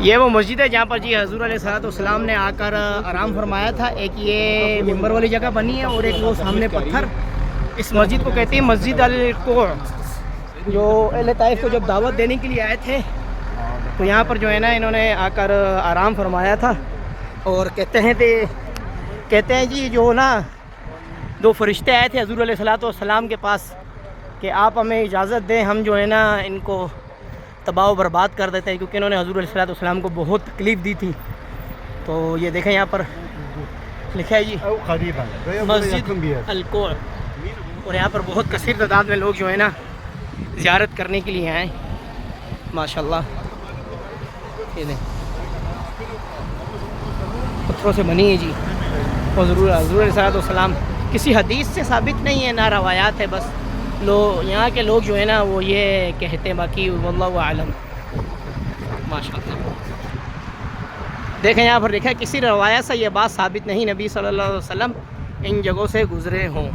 یہ وہ مسجد ہے جہاں پر جی حضور علیہ الصلوۃ والسلام نے آ کر آرام فرمایا تھا. ایک یہ ممبر والی جگہ بنی ہے اور ایک وہ سامنے پتھر. اس مسجد کو کہتے ہیں مسجد الکوع. جو اہل طائف کو جب دعوت دینے کے لیے آئے تھے تو یہاں پر جو ہے نا انہوں نے آ کر آرام فرمایا تھا. اور کہتے ہیں جی جو نا دو فرشتے آئے تھے حضور علیہ الصلوۃ والسلام کے پاس کہ آپ ہمیں اجازت دیں ہم جو ہے نا ان کو تباہ و برباد کر دیتے ہیں, کیونکہ انہوں نے حضور علیہ الصلوۃ والسلام کو بہت تکلیف دی تھی. تو یہ دیکھیں یہاں پر لکھا ہے جی مسجد الکوع. اور یہاں پر بہت کثیر تعداد میں لوگ جو ہے نا زیارت کرنے کے لیے آئے ماشاءاللہ. یہ دیں پتھروں سے بنی ہے جی. اور حضور علیہ الصلوۃ والسلام کسی حدیث سے ثابت نہیں ہے, نہ روایات ہے, بس یہاں کے لوگ جو ہے نا وہ یہ کہتے ہیں, باقی واللہ اعلم ماشاءاللہ. دیکھیں یہاں پر لکھا ہے کسی روایت سے یہ بات ثابت نہیں نبی صلی اللہ علیہ وسلم ان جگہوں سے گزرے ہوں.